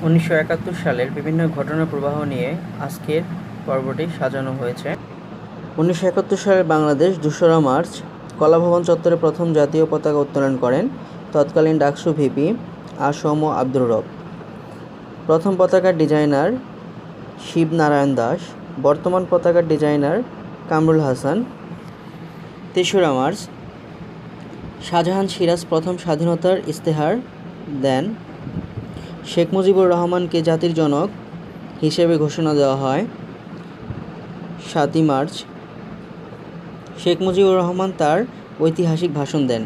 1971 সালের বিভিন্ন ঘটনার প্রবাহ নিয়ে আজকের পর্বটি সাজানো হয়েছে। 1971 সালের বাংলাদেশ ২রা মার্চ কলাভবন চত্বরে প্রথম জাতীয় পতাকা উত্তোলন করেন তৎকালীন ডাকসু ভিপি আসম আব্দুর রব। প্রথম পতাকার ডিজাইনার শিবনারায়ণ দাস, বর্তমান পতাকার ডিজাইনার কামরুল হাসান। ৩রা মার্চ শাহজাহান সিরাজ প্রথম স্বাধীনতার ইশতেহার দেন। শেখ মুজিবুর রহমানকে জাতির জনক হিসেবে ঘোষণা দেওয়া হয়। ৭ই মার্চ শেখ মুজিবুর রহমান তার ঐতিহাসিক ভাষণ দেন।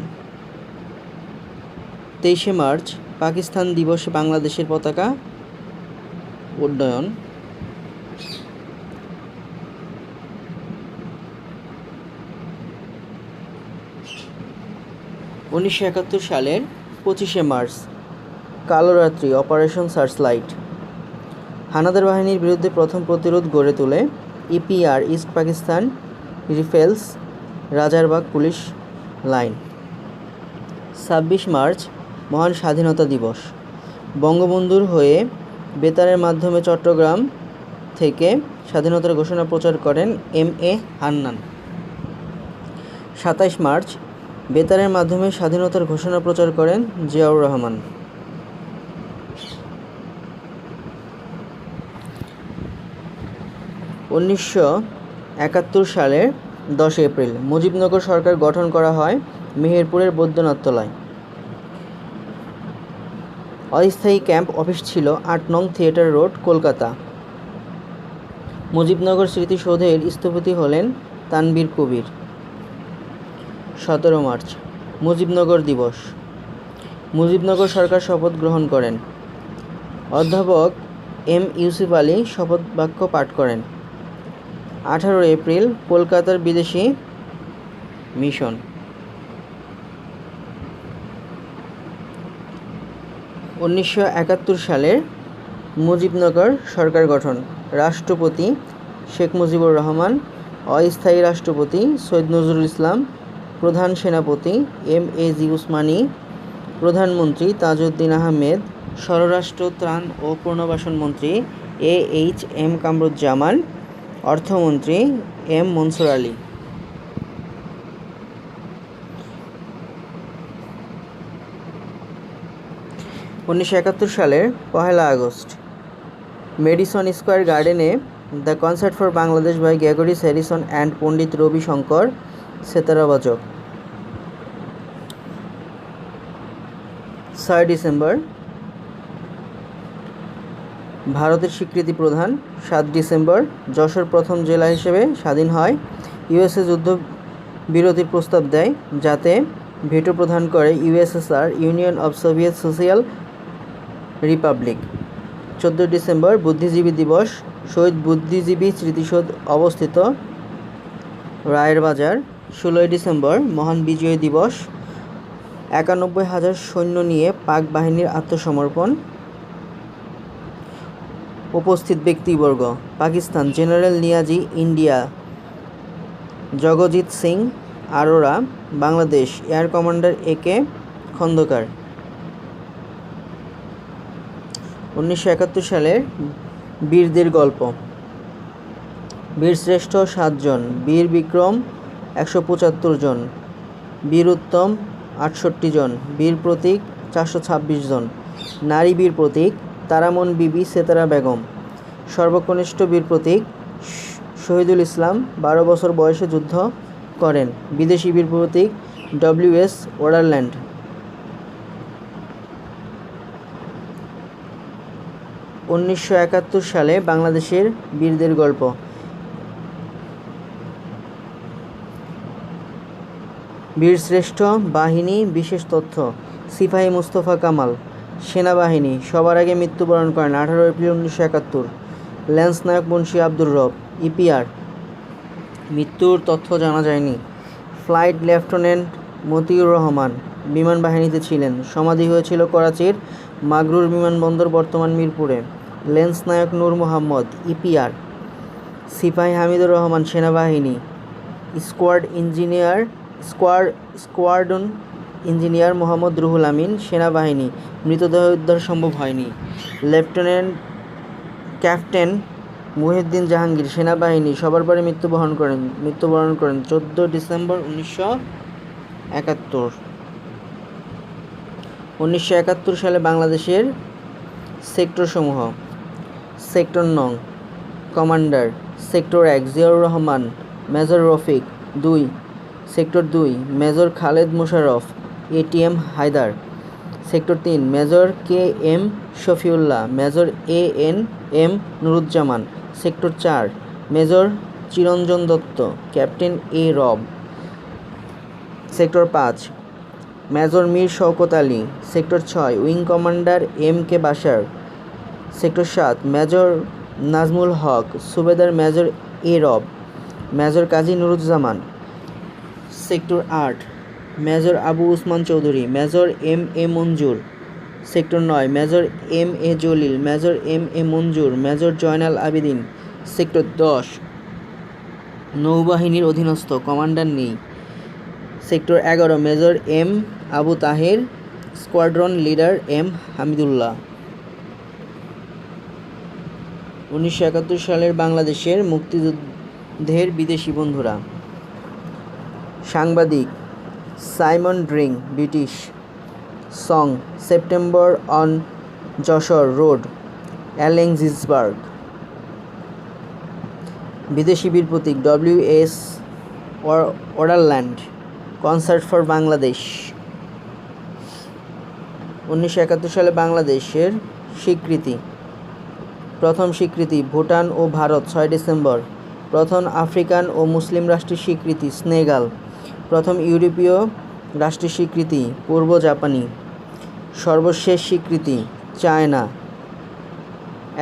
২৩শে মার্চ পাকিস্তান দিবসে বাংলাদেশের পতাকা উড্ডয়ন। 1971 সালের 25শে মার্চ কালো রাত্রি অপারেশন সার্চলাইট হানাদার বাহিনীর বিরুদ্ধে প্রথম প্রতিরোধ গড়ে তোলে EPR East Pakistan Rifles Rajarbagh police line. 26 March মহান স্বাধীনতা দিবস বঙ্গবন্ধুর হয়ে বেতারের মাধ্যমে চট্টগ্রাম থেকে স্বাধীনতার ঘোষণা প্রচার করেন এম.এ. হান্নান। 27 মার্চ বেতারের মাধ্যমে স্বাধীনতার ঘোষণা প্রচার করেন জিয়াউর রহমান। 1971 সালের 10 এপ্রিল মুজিবনগর সরকার গঠন করা হয় মেহেরপুরের বৈদ্যনাথ তলায়। অস্থায়ী ক্যাম্প অফিস ছিল 8 নং থিয়েটার রোড, কলকাতা। মুজিবনগর স্মৃতিসৌধের স্থপতি হলেন তানবীর কবির। 17 মার্চ মুজিবনগর দিবস মুজিবনগর সরকার শপথ গ্রহণ করেন। অধ্যাপক এম ইউসুফ আলী শপথ বাক্য পাঠ করেন। 18 এপ্রিল কলকাতার বিদেশি মিশন। 1971 সালের মুজিবনগর সরকার গঠন। রাষ্ট্রপতি শেখ মুজিবুর রহমান, অস্থায়ী রাষ্ট্রপতি সৈয়দ নজরুল ইসলাম, প্রধান সেনাপতি এম.এ.জি. উসমানী, প্রধানমন্ত্রী তাজউদ্দিন আহমেদ, স্বরাষ্ট্র, ত্রাণ ও পুনর্বাসন মন্ত্রী এ.এইচ.এম. কামরুজ্জামান, অর্থমন্ত্রী এম. মনসুর আলী। 1971 সালের 1 আগস্ট মেডিসন স্কয়ার গার্ডেনে the concert for Bangladesh by Gregory Harrison and Pandit Ravi Shankar সেতারাবাদক। 6 ডিসেম্বর ভারতের স্বীকৃতি প্রদান। 7 ডিসেম্বর যশোর প্রথম জেলা হিসেবে স্বাধীন হয়। ইউএসএ যুদ্ধ বিরতির প্রস্তাব দেয়, যাতে ভেটো প্রদান করে USSR, union of Soviet social Republic. 14 December বুদ্ধিজীবী দিবস, শহীদ বুদ্ধিজীবী স্মৃতিসৌধ অবস্থিত রায়ের বাজার। 16 ডিসেম্বর মহান বিজয় দিবস, 91,000 সৈন্য নিয়ে পাক বাহিনীর আত্মসমর্পণ। উপস্থিত ব্যক্তিবর্গ: Pakistan general Niazi, India Jagjit Singh Arora, Bangladesh air commander A. খন্দকার। 1971 সালের বীরদের গল্প। বীরশ্রেষ্ঠ 7 জন, বীর বিক্রম 175 জন, বীর উত্তম 68 জন, বীর প্রতীক 426 জন। নারী বীর প্রতীক: তারামন বিবি সেতারা বেগম। সর্বকনিষ্ঠ বীর প্রতীক: শহীদুল ইসলাম, 12 বছর বয়সে যুদ্ধ করেন। বিদেশি বীর প্রতীক: ডব্লিউ.এস. ওয়ান্ডারল্যান্ড। 1971 সালে বাংলাদেশের বীরদের গল্প। বীরশ্রেষ্ঠ বাহিনী বিশেষ তথ্য: সিপাহী মুস্তফা কামাল। সেনাবাহিনী সবার আগে মৃত্যুবরণ করেন 18 এপ্রিল 1971 ল্যান্স নায়ক মুন্সি আব্দুর রব। ইপিআর মৃত্যুর তথ্য জানা যায়নি। ফ্লাইট লেফটেন্যান্ট মতিউর রহমান বিমান বাহিনীতে ছিলেন। সমাধি হয়েছিল করাচির মাগরুর বিমানবন্দর, বর্তমান মিরপুরে। লেন্স নায়ক নূর মোহাম্মদ। ইপিআর সিপাহী হামিদুর রহমান, সেনাবাহিনী। স্কোয়াড্রন ইঞ্জিনিয়ার মোহাম্মদ রুহুল আমিন, সেনাবাহিনী, মৃতদেহ উদ্ধার সম্ভব হয়নি। লেফটেন্যান্ট ক্যাপ্টেন মুহিউদ্দিন জাহাঙ্গীর, সেনাবাহিনী, সবার পরে মৃত্যুবরণ করেন 14 ডিসেম্বর 1971। 1971 সালে বাংলাদেশের সেক্টরসমূহ: সেক্টর নং commander sector 1 Ziaur Rahman, major Rafiq. 2 sector 2 major Khaled Mosharraf, ATM Haider. Sector 3 major K M Shafiullah, major ANM Nuruzzaman. Sector 4 major Chiranjan Dutta, captain A Rab. Sector 5 major Mir Shawkat Ali. Sector 6 wing commander M K Bashar. Sector 7 major Nazmul Haq, Subedar major A Rab, major Kazi Nuruzzaman. Sector 8 major Abu Osman Chowdhury, major M A Manzur. Sector 9 major M A Jalil, major M A Manzur, major Joynal Abedin. Sector 10 নৌবাহিনীর অধীনস্থ, commander নেই। Sector 11 major M Abu Taher, squadron leader M Hamidullah. 1971 সালের বাংলাদেশের মুক্তিযুদ্ধের বিদেশি বন্ধুরা: সাংবাদিক Simon Dring, British. Song September on Jessore road, অ্যালেক্সিসবার্গ। বিদেশি বীর প্রতীক ডব্লিউ.এস. ওয়ারারল্যান্ড, কনসার্ট ফর বাংলাদেশ। 1971 সালে বাংলাদেশের স্বীকৃতি: প্রথম স্বীকৃতি ভুটান ও ভারত 6 ডিসেম্বর। প্রথম আফ্রিকান ও মুসলিম রাষ্ট্রের স্বীকৃতি সেনেগাল। প্রথম ইউরোপীয় রাষ্ট্রের স্বীকৃতি পূর্ব জাপানি। সর্বশেষ স্বীকৃতি চায়না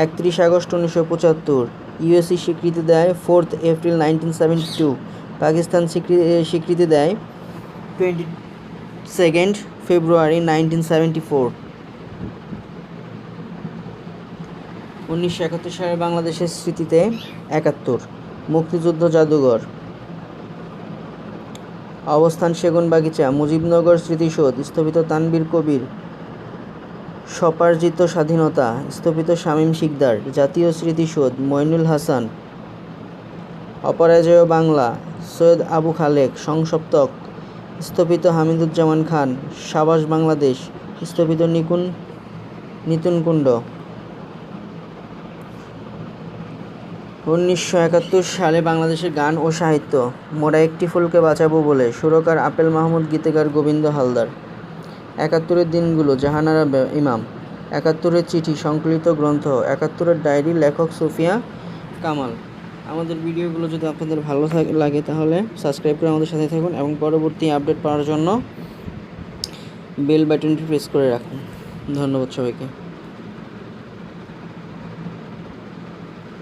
31 আগস্ট 1975। ইউএসএ স্বীকৃতি দেয় 4 এপ্রিল 1972। পাকিস্তান স্বীকৃতি দেয় 22 ফেব্রুয়ারি 1974। 1971 সালে বাংলাদেশের স্মৃতিতে 71। মুক্তিযুদ্ধ জাদুঘর অবস্থান সেগুনবাগিচা, মুজিবনগর স্মৃতিসৌধ, স্থপিত তানভীর কবির। স্বপার্জিত স্বাধীনতা, স্থপিত শামীম শিকদার। জাতীয় স্মৃতিসৌধ, মইনুল হাসান। অপরাজেয় বাংলা, সৈয়দ আবু খালেক, সংসপ্তক, স্থপিত হামিদুজ্জামান খান। সাবাস বাংলাদেশ, স্থপিত নিতুন কুণ্ড। 1971 সালে বাংলাদেশের গান ও সাহিত্য: মোরা একটি ফুলকে বাঁচাবো বলে, সুরকার আপেল মাহমুদ, গীতিকার গোবিন্দ হালদার। 71-এর দিনগুলো, জাহানারা ইমাম। 71-এর চিঠি সংকলিত গ্রন্থ, 71-এর ডায়েরি, লেখক সুফিয়া কামাল। আমাদের ভিডিওগুলো যদি আপনাদের ভালো লাগে তাহলে সাবস্ক্রাইব করে আমাদের সাথে থাকুন এবং পরবর্তী আপডেট পাওয়ার জন্য বেল বাটনটি প্রেস করে রাখুন। ধন্যবাদ সবাইকে।